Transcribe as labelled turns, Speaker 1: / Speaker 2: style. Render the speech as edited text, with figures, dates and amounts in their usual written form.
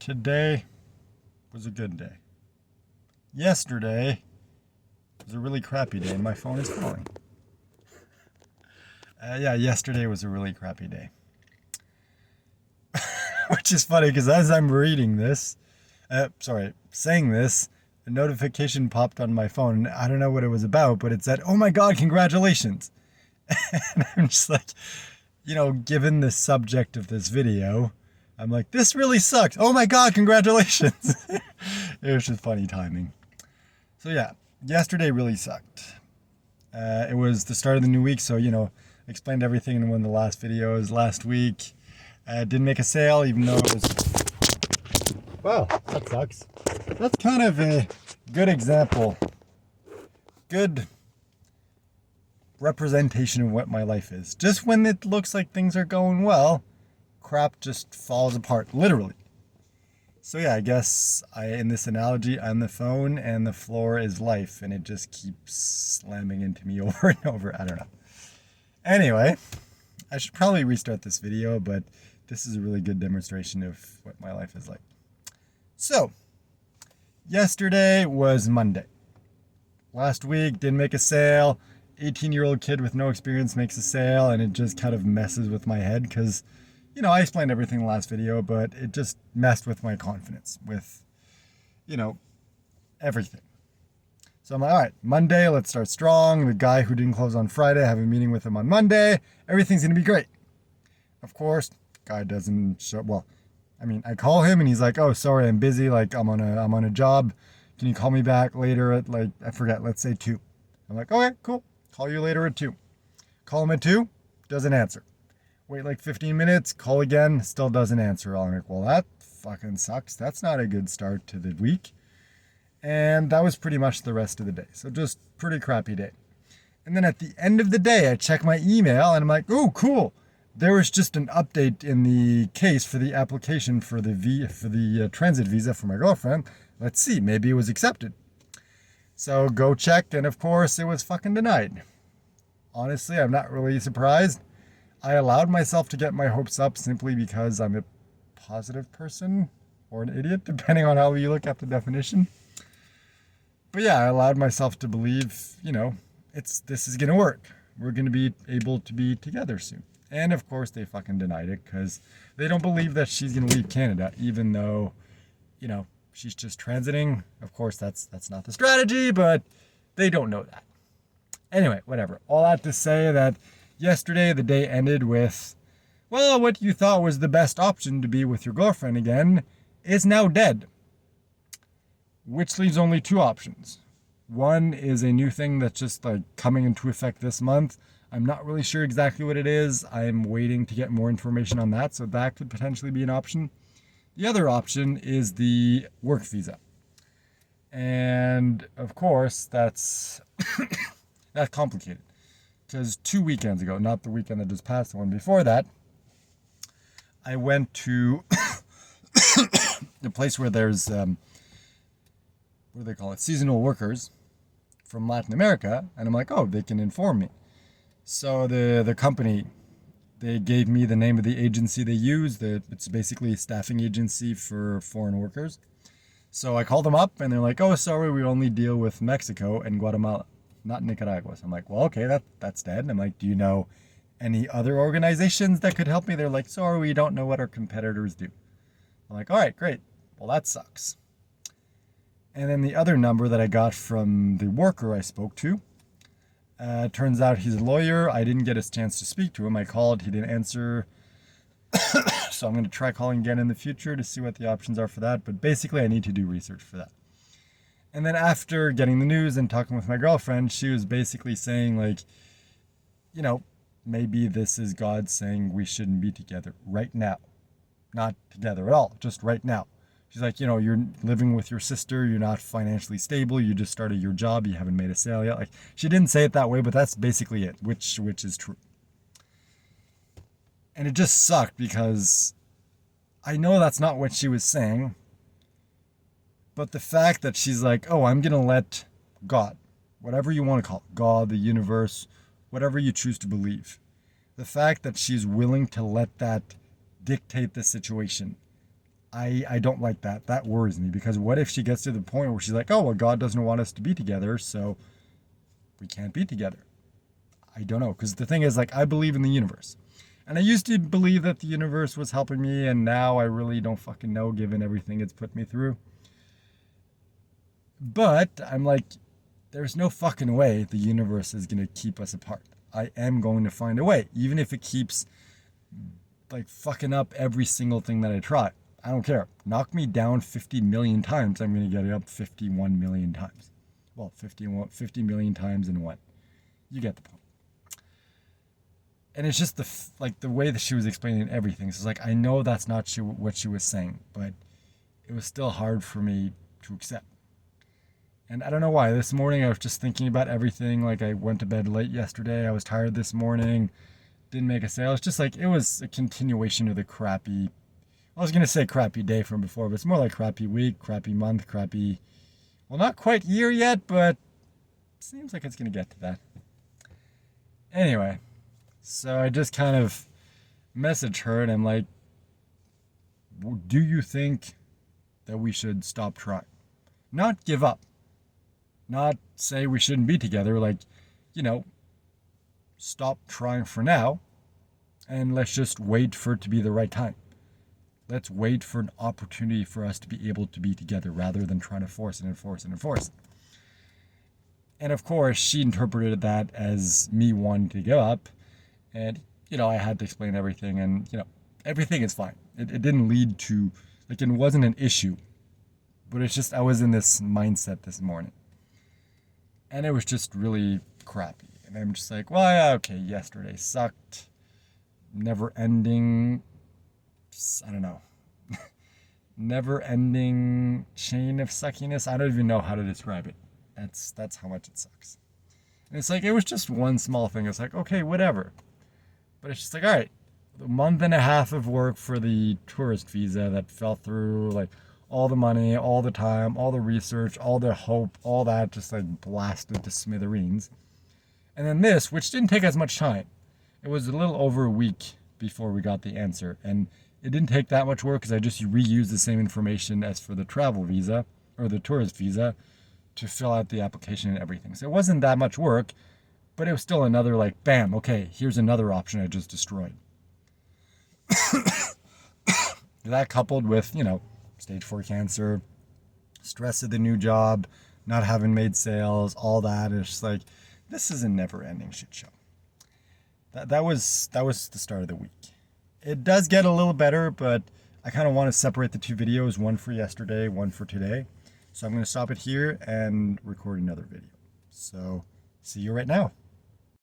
Speaker 1: Today was a good day. Yesterday was a really crappy day and my phone is falling. Yesterday was a really crappy day. Which is funny because as I'm reading this, saying this, a notification popped on my phone. I don't know what it was about, but it said, "Oh my God, congratulations." And I'm just like, given the subject of this video, I'm like, this really sucks. Oh my God, congratulations. It was just funny timing. So yeah, yesterday really sucked. It was the start of the new week, so, explained everything in one of the last videos last week. Didn't make a sale, even though it was... Wow, that sucks. That's kind of a good example. Good representation of what my life is. Just when it looks like things are going well, crap just falls apart, literally. So yeah, I guess in this analogy, I'm the phone and the floor is life, and it just keeps slamming into me over and over. I don't know. Anyway, I should probably restart this video, but this is a really good demonstration of what my life is like. So, yesterday was Monday. Last week, didn't make a sale. 18-year-old kid with no experience makes a sale, and it just kind of messes with my head because, I explained everything in the last video, but it just messed with my confidence with, everything. So I'm like, all right, Monday, let's start strong. The guy who didn't close on Friday, I have a meeting with him on Monday. Everything's going to be great. Of course, guy doesn't show. Well, I call him and he's like, "Oh, sorry, I'm busy. Like, I'm on a job. Can you call me back later at, like, I forget, let's say 2. I'm like, okay, cool. Call you later at 2. Call him at 2, doesn't answer. Wait like 15 minutes, call again, still doesn't answer. I'm like, well, that fucking sucks. That's not a good start to the week. And that was pretty much the rest of the day. So just pretty crappy day. And then at the end of the day, I check my email and I'm like, oh, cool. There was just an update in the case for the application for the transit visa for my girlfriend. Let's see, maybe it was accepted. So go check, and of course it was fucking denied. Honestly, I'm not really surprised. I allowed myself to get my hopes up simply because I'm a positive person or an idiot, depending on how you look at the definition. But yeah, I allowed myself to believe, this is going to work. We're going to be able to be together soon. And of course they fucking denied it because they don't believe that she's going to leave Canada, even though, she's just transiting. Of course, that's not the strategy, but they don't know that. Anyway, whatever. All that to say that yesterday the day ended with, well, what you thought was the best option to be with your girlfriend again is now dead. Which leaves only 2 options. One is a new thing that's just like coming into effect this month. I'm not really sure exactly what it is. I'm waiting to get more information on that, so that could potentially be an option. The other option is the work visa. And of course, that's complicated. Because 2 weekends ago, not the weekend that just passed, the one before that, I went to the place where there's, what do they call it, seasonal workers from Latin America. And I'm like, oh, they can inform me. So the company, they gave me the name of the agency they use. It's basically a staffing agency for foreign workers. So I called them up and they're like, oh, sorry, we only deal with Mexico and Guatemala, not Nicaragua. So I'm like, well, okay, that's dead. And I'm like, do you know any other organizations that could help me? They're like, sorry, we don't know what our competitors do. I'm like, all right, great. Well, that sucks. And then the other number that I got from the worker I spoke to, turns out he's a lawyer. I didn't get a chance to speak to him. I called, he didn't answer. So I'm going to try calling again in the future to see what the options are for that. But basically, I need to do research for that. And then after getting the news and talking with my girlfriend, she was basically saying, like, maybe this is God saying we shouldn't be together right now. Not together at all, just right now. She's like, you're living with your sister, you're not financially stable, you just started your job, you haven't made a sale yet. Like, she didn't say it that way, but that's basically it, which is true. And it just sucked because I know that's not what she was saying, but the fact that she's like, oh, I'm going to let God, whatever you want to call it, God, the universe, whatever you choose to believe, the fact that she's willing to let that dictate the situation I don't like that. That worries me because what if she gets to the point where she's like, oh, well, God doesn't want us to be together, so we can't be together. I don't know. Because the thing is, like, I believe in the universe. And I used to believe that the universe was helping me, and now I really don't fucking know given everything it's put me through. But I'm like, there's no fucking way the universe is going to keep us apart. I am going to find a way, even if it keeps like fucking up every single thing that I try. I don't care. Knock me down 50 million times, I'm going to get it up 51 million times. Well, 50 million times in one. You get the point. And it's just the way that she was explaining everything. So it's like, I know that's not what she was saying, but it was still hard for me to accept. And I don't know why. This morning I was just thinking about everything. Like I went to bed late yesterday. I was tired this morning. Didn't make a sale. It's just like it was a continuation of the crappy. I was gonna say crappy day from before, but it's more like crappy week, crappy month, crappy. Well, not quite year yet, but seems like it's gonna get to that. Anyway, so I just kind of messaged her and I'm like, do you think that we should stop trying? Not give up. Not say we shouldn't be together. Like, you know, stop trying for now and let's just wait for it to be the right time. Let's wait for an opportunity for us to be able to be together rather than trying to force it and force it and force it. And of course, she interpreted that as me wanting to give up. And, I had to explain everything. And, everything is fine. It didn't lead to, like, it wasn't an issue. But it's just, I was in this mindset this morning. And it was just really crappy. And I'm just like, well, yeah, okay, yesterday sucked. Never ending, I don't know. Never ending chain of suckiness. I don't even know how to describe it. That's how much it sucks. And it's like, it was just one small thing. It's like, okay, whatever. But it's just like, all right, a month and a half of work for the tourist visa that fell through, like all the money, all the time, all the research, all the hope, all that just like blasted to smithereens. And then this, which didn't take as much time. It was a little over a week before we got the answer. And it didn't take that much work because I just reused the same information as for the travel visa or the tourist visa to fill out the application and everything. So it wasn't that much work, but it was still another like, bam, okay, here's another option I just destroyed. That coupled with, stage 4 cancer, stress of the new job, not having made sales, all that. It's just like, this is a never-ending shit show. That was the start of the week. It does get a little better, but I kind of want to separate the two videos, one for yesterday, one for today. So I'm going to stop it here and record another video. So see you right now.